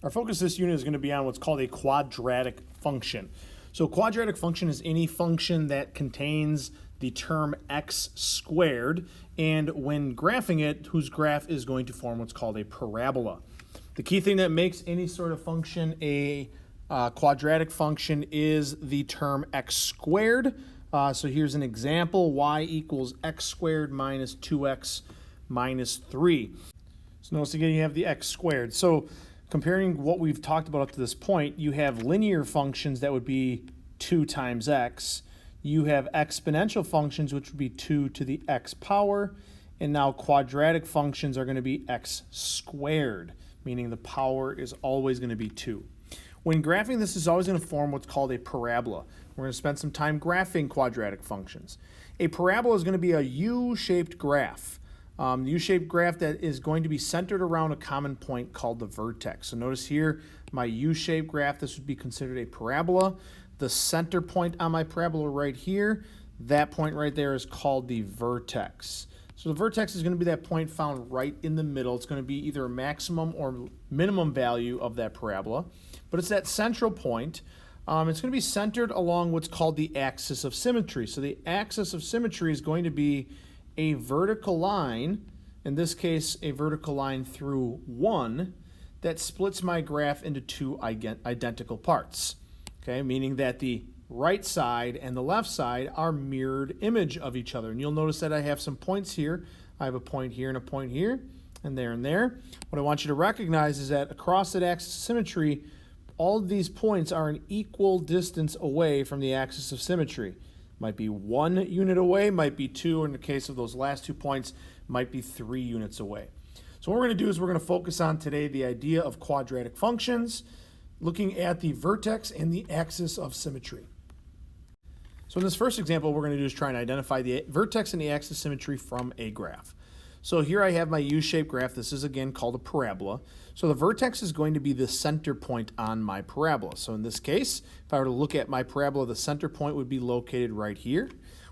Our focus this unit is going to be on what's called a quadratic function. So quadratic function is any function that contains the term x squared, and when graphing it, whose graph is going to form what's called a parabola. The key thing that makes any sort of function a quadratic function is the term x squared. So here's an example, y equals x squared minus 2x minus 3. So notice again you have the x squared. So comparing what we've talked about up to this point, you have linear functions that would be 2 times x. You have exponential functions, which would be 2 to the x power. And now quadratic functions are going to be x squared, meaning the power is always going to be 2. When graphing, this is always going to form what's called a parabola. We're going to spend some time graphing quadratic functions. A parabola is going to be a U-shaped graph. U-shaped graph that is going to be centered around a common point called the vertex. So notice here, my U-shaped graph, this would be considered a parabola. The center point on my parabola right here, that point right there is called the vertex. So the vertex is going to be that point found right in the middle. It's going to be either a maximum or minimum value of that parabola, but it's that central point. It's going to be centered along what's called the axis of symmetry. So the axis of symmetry is going to be a vertical line, in this case a vertical line through 1, that splits my graph into 2 identical parts. Okay, meaning that the right side and the left side are mirrored image of each other. And you'll notice that I have some points here. I have a point here and a point here, and there and there. What I want you to recognize is that across that axis of symmetry, all of these points are an equal distance away from the axis of symmetry. Might be 1 unit away, might be 2, in the case of those last 2 points, might be 3 units away. So what we're going to do is we're going to focus on today the idea of quadratic functions, looking at the vertex and the axis of symmetry. So in this first example, what we're going to do is try and identify the vertex and the axis of symmetry from a graph. So here I have my U-shaped graph. This is again called a parabola. So the vertex is going to be the center point on my parabola. So in this case, if I were to look at my parabola, the center point would be located right here,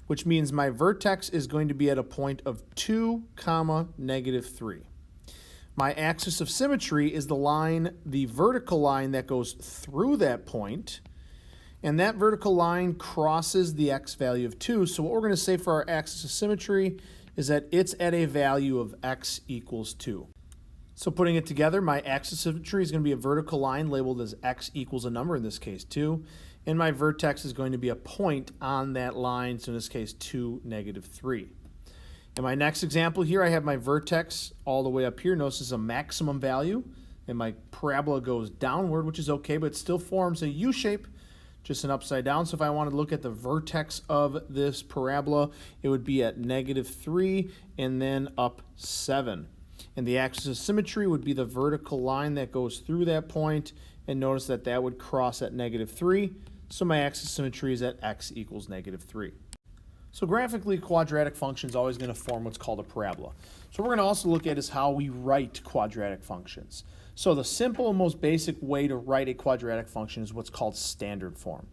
which means my vertex is going to be at a point of 2, negative 3. My axis of symmetry is the line, the vertical line that goes through that point, and that vertical line crosses the x value of 2. So what we're going to say for our axis of symmetry is that it's at a value of x equals 2. So putting it together, my axis of symmetry is going to be a vertical line labeled as x equals a number, in this case 2, and my vertex is going to be a point on that line, so in this case 2, negative 3. In my next example here, I have my vertex all the way up here. Notice this is a maximum value, and my parabola goes downward, which is okay, but it still forms a U shape, just an upside down. So if I wanted to look at the vertex of this parabola, it would be at negative 3 and then up 7. And the axis of symmetry would be the vertical line that goes through that point, and notice that that would cross at negative 3. So my axis of symmetry is at x equals negative 3. So graphically, quadratic function is always going to form what's called a parabola. So what we're going to also look at is how we write quadratic functions. So the simple and most basic way to write a quadratic function is what's called standard form.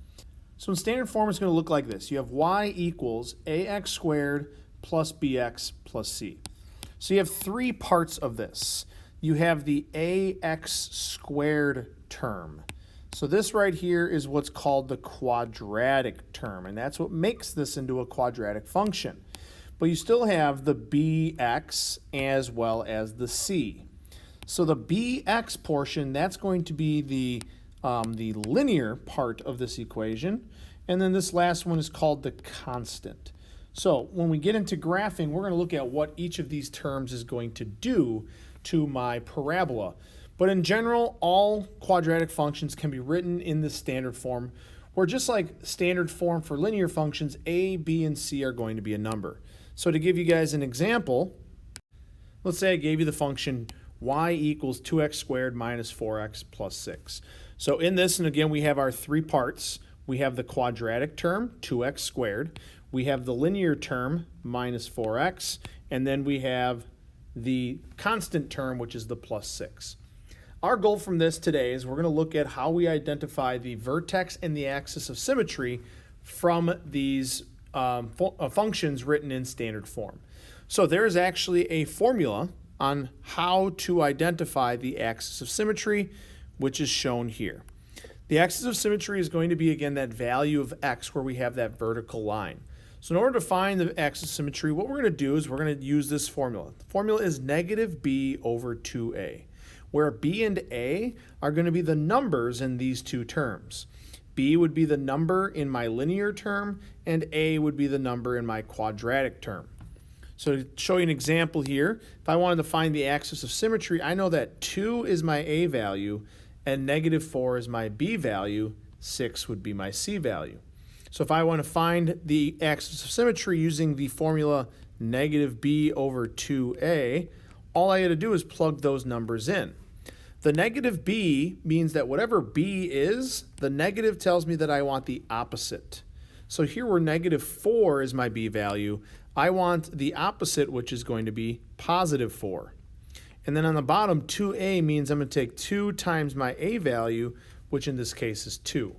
So in standard form, it's going to look like this. You have y equals ax squared plus bx plus c. So you have 3 parts of this. You have the ax squared term. So this right here is what's called the quadratic term, and that's what makes this into a quadratic function. But you still have the bx as well as the c. So the bx portion, that's going to be the linear part of this equation, and then this last one is called the constant. So when we get into graphing, we're going to look at what each of these terms is going to do to my parabola. But in general, all quadratic functions can be written in the standard form, where just like standard form for linear functions, a, b, and c are going to be a number. So to give you guys an example, let's say I gave you the function y equals 2x squared minus 4x plus 6. So in this, and again, we have our 3 parts. We have the quadratic term, 2x squared. We have the linear term, minus 4x. And then we have the constant term, which is the plus 6. Our goal from this today is we're going to look at how we identify the vertex and the axis of symmetry from these functions written in standard form. So there is actually a formula on how to identify the axis of symmetry which is shown here. The axis of symmetry is going to be, again, that value of x where we have that vertical line. So in order to find the axis of symmetry, what we're going to do is we're going to use this formula. The formula is negative b over 2a, where b and a are going to be the numbers in these two terms. B would be the number in my linear term, and a would be the number in my quadratic term. So to show you an example here, if I wanted to find the axis of symmetry, I know that 2 is my a value, and negative 4 is my b value, 6 would be my c value. So if I want to find the axis of symmetry using the formula negative b over 2a, all I got to do is plug those numbers in. The negative b means that whatever b is, the negative tells me that I want the opposite. So here where negative 4 is my b value, I want the opposite, which is going to be positive 4. And then on the bottom, 2a means I'm going to take 2 times my a value, which in this case is 2.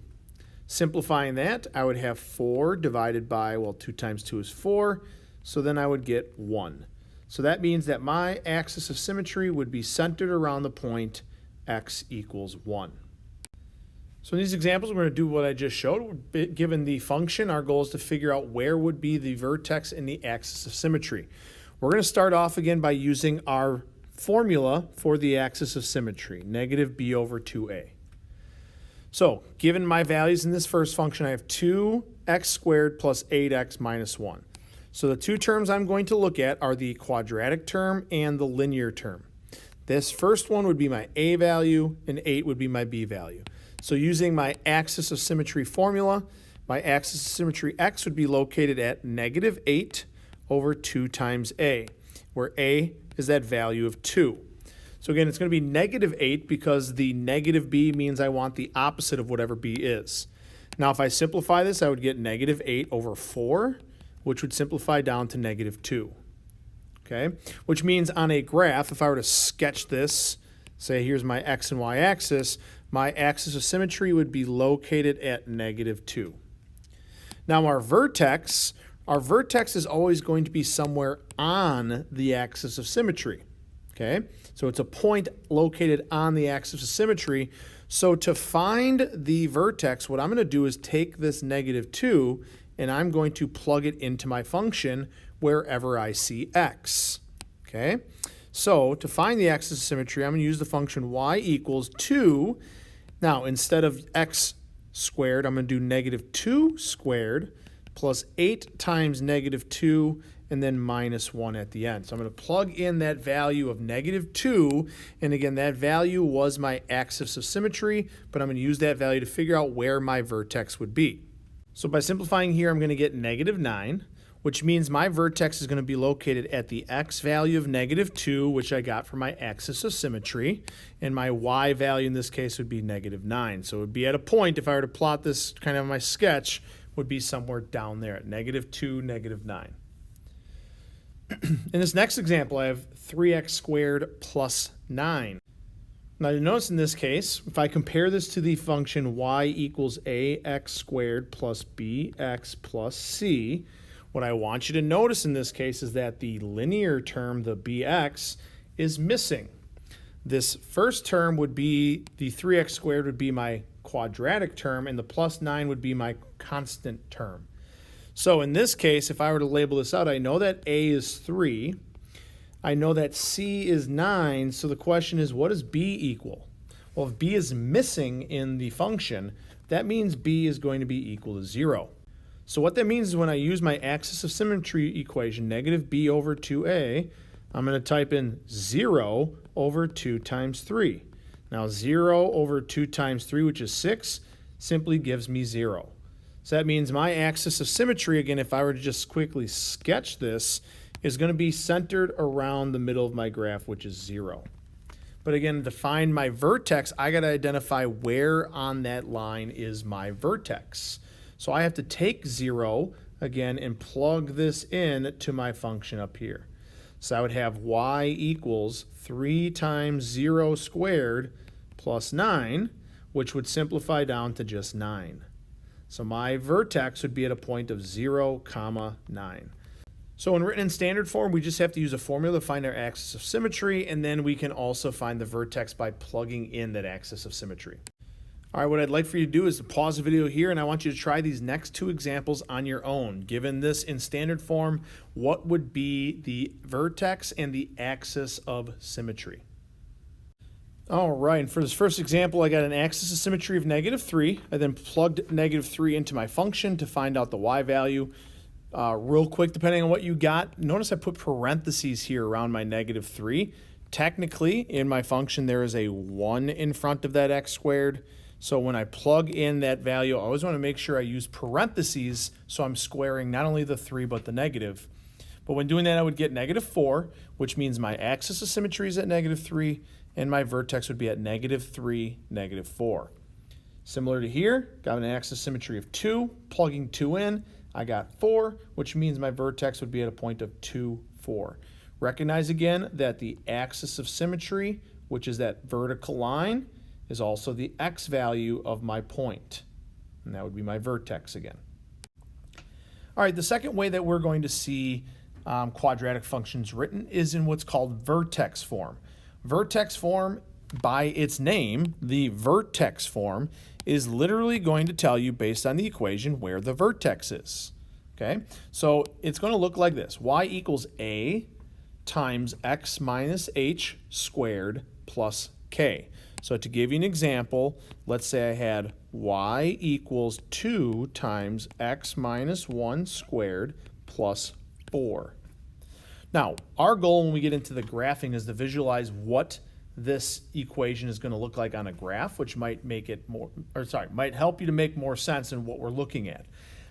Simplifying that, I would have 4 divided by, well, 2 times 2 is 4, so then I would get 1. So that means that my axis of symmetry would be centered around the point x equals 1. So in these examples, we're going to do what I just showed. Given the function, our goal is to figure out where would be the vertex in the axis of symmetry. We're going to start off again by using our formula for the axis of symmetry, negative b over 2a. So given my values in this first function, I have 2x squared plus 8x minus 1. So the two terms I'm going to look at are the quadratic term and the linear term. This first one would be my a value, and 8 would be my b value. So using my axis of symmetry formula, my axis of symmetry x would be located at negative 8 over 2 times a, where a is that value of 2. So again, it's going to be negative 8 because the negative b means I want the opposite of whatever b is. Now if I simplify this, I would get negative 8 over 4, which would simplify down to negative 2. Okay, which means on a graph, if I were to sketch this, say here's my x and y axis, my axis of symmetry would be located at negative 2. Now our vertex is always going to be somewhere on the axis of symmetry. Okay, so it's a point located on the axis of symmetry. So to find the vertex, what I'm going to do is take this negative 2 and I'm going to plug it into my function wherever I see x. Okay, so to find the axis of symmetry, I'm going to use the function y equals 2. Now, instead of x squared, I'm going to do negative 2 squared plus 8 times negative 2 and then minus 1 at the end. So I'm going to plug in that value of negative 2, and again, that value was my axis of symmetry, but I'm going to use that value to figure out where my vertex would be. So by simplifying here, I'm going to get negative 9, which means my vertex is going to be located at the x value of negative 2, which I got from my axis of symmetry, and my y value in this case would be negative 9. So it would be at a point, if I were to plot this kind of on my sketch, would be somewhere down there at negative 2, negative 9. In this next example, I have 3x squared plus 9. Now you notice in this case, if I compare this to the function y equals ax squared plus bx plus c, what I want you to notice in this case is that the linear term, the bx, is missing. This first term would be, the 3x squared would be my quadratic term, and the plus 9 would be my constant term. So in this case, if I were to label this out, I know that a is 3. I know that c is 9, so the question is, what does b equal? Well, if b is missing in the function, that means b is going to be equal to 0. So what that means is when I use my axis of symmetry equation, negative b over 2a, I'm going to type in 0 over 2 times 3. Now 0 over 2 times 3, which is 6, simply gives me 0. So that means my axis of symmetry, again, if I were to just quickly sketch this, is going to be centered around the middle of my graph, which is 0. But again, to find my vertex, I got to identify where on that line is my vertex. So I have to take 0, again, and plug this in to my function up here. So I would have y equals 3 times 0 squared plus 9, which would simplify down to just 9. So my vertex would be at a point of 0, 9. So when written in standard form, we just have to use a formula to find our axis of symmetry, and then we can also find the vertex by plugging in that axis of symmetry. All right, what I'd like for you to do is to pause the video here, and I want you to try these next two examples on your own. Given this in standard form, what would be the vertex and the axis of symmetry? All right, and for this first example, I got an axis of symmetry of -3. I then plugged -3 into my function to find out the y value. Real quick, depending on what you got, notice I put parentheses here around my -3. Technically, in my function, there is a 1 in front of that x squared. So when I plug in that value, I always want to make sure I use parentheses so I'm squaring not only the 3 but the negative. But when doing that, I would get -4, which means my axis of symmetry is at -3, and my vertex would be at -3, -4. Similar to here, got an axis of symmetry of 2, plugging 2 in, I got 4, which means my vertex would be at a point of 2, 4. Recognize again that the axis of symmetry, which is that vertical line, is also the x value of my point, and that would be my vertex again. All right, the second way that we're going to see quadratic functions written is in what's called vertex form. Vertex form, by its name, the vertex form, is literally going to tell you based on the equation where the vertex is. Okay, so it's going to look like this: y equals a times x minus h squared plus k. So to give you an example, let's say I had y equals 2 times x minus 1 squared plus 4. Now, our goal when we get into the graphing is to visualize what this equation is going to look like on a graph, which might make it more, might help you to make more sense in what we're looking at.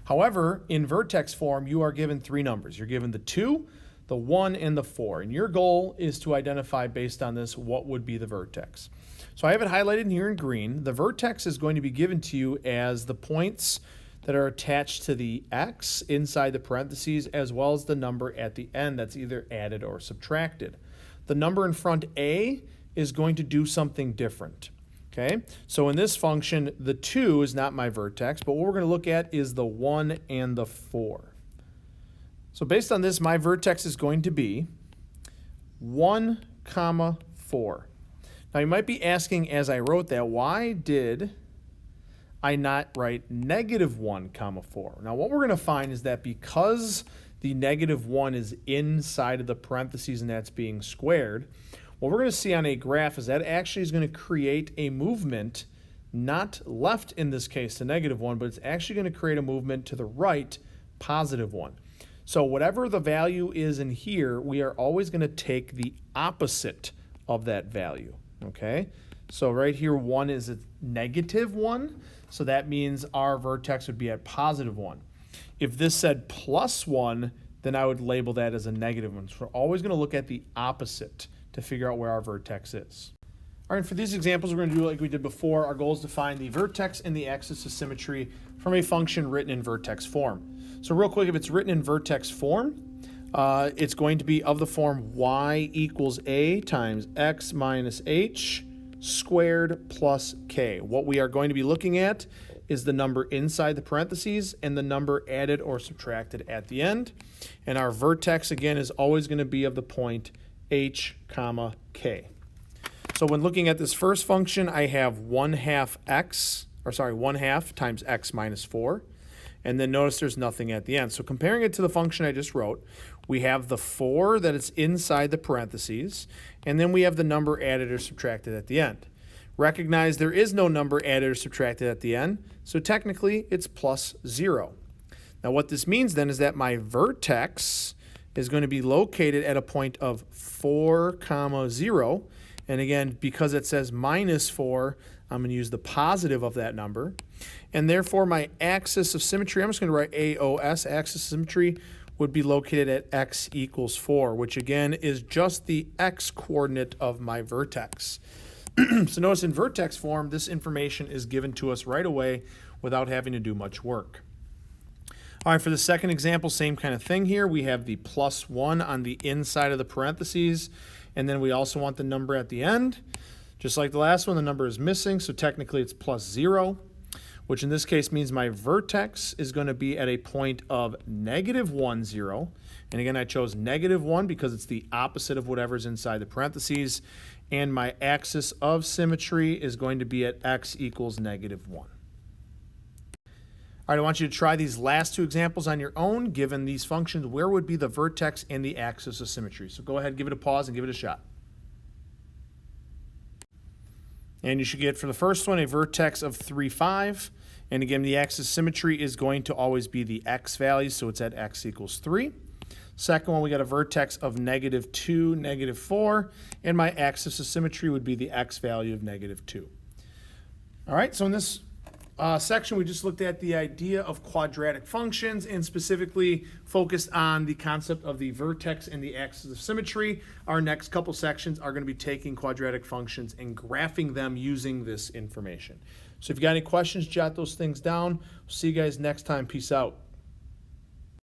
However, in vertex form, you are given 3 numbers. You're given the 2, the 1, and the 4. And your goal is to identify based on this what would be the vertex. So I have it highlighted here in green. The vertex is going to be given to you as the points that are attached to the x inside the parentheses, as well as the number at the end that's either added or subtracted. The number in front a is going to do something different. Okay, so in this function, the 2 is not my vertex, but what we're going to look at is the 1 and the 4. So based on this, my vertex is going to be 1, 4. Now you might be asking as I wrote that, why did I not write -1, 4? Now what we're going to find is that because the -1 is inside of the parentheses and that's being squared, what we're going to see on a graph is that actually is going to create a movement, not left in this case to -1, but it's actually going to create a movement to the right, +1. So whatever the value is in here, we are always going to take the opposite of that value. Okay, so right here 1 is a -1, so that means our vertex would be at +1. If this said +1, then I would label that as a -1. So we're always going to look at the opposite to figure out where our vertex is. All right, for these examples, we're going to do like we did before. Our goal is to find the vertex and the axis of symmetry from a function written in vertex form. So real quick, if it's written in vertex form, it's going to be of the form y equals a times x minus h squared plus k. What we are going to be looking at is the number inside the parentheses and the number added or subtracted at the end. And our vertex, again, is always going to be of the point h, k. So when looking at this first function, I have 1/2 times x minus 4. And then notice there's nothing at the end. So comparing it to the function I just wrote, we have the 4 that is inside the parentheses, and then we have the number added or subtracted at the end. Recognize there is no number added or subtracted at the end, so technically it's +0. Now what this means then is that my vertex is going to be located at a point of 4, 0, and again, because it says -4, I'm going to use the positive of that number. And therefore, my axis of symmetry, I'm just going to write AOS, axis of symmetry, would be located at x equals 4, which again is just the x coordinate of my vertex. So notice in vertex form, this information is given to us right away without having to do much work. All right, for the second example, same kind of thing here. We have the +1 on the inside of the parentheses, and then we also want the number at the end. Just like the last one, the number is missing, so technically it's +0, which in this case means my vertex is going to be at a point of -1, 0. And again, I chose -1 because it's the opposite of whatever's inside the parentheses. And my axis of symmetry is going to be at x equals -1. All right, I want you to try these last two examples on your own. Given these functions, where would be the vertex and the axis of symmetry? So go ahead, give it a pause, and give it a shot. And you should get, for the first one, a vertex of 3, 5. And again, the axis of symmetry is going to always be the x value, so it's at x equals 3. Second one, we got a vertex of -2, -4. And my axis of symmetry would be the x value of -2. All right, so in this section, we just looked at the idea of quadratic functions and specifically focused on the concept of the vertex and the axis of symmetry. Our next couple sections are going to be taking quadratic functions and graphing them using this information. So if you got any questions, jot those things down. See you guys next time. Peace out.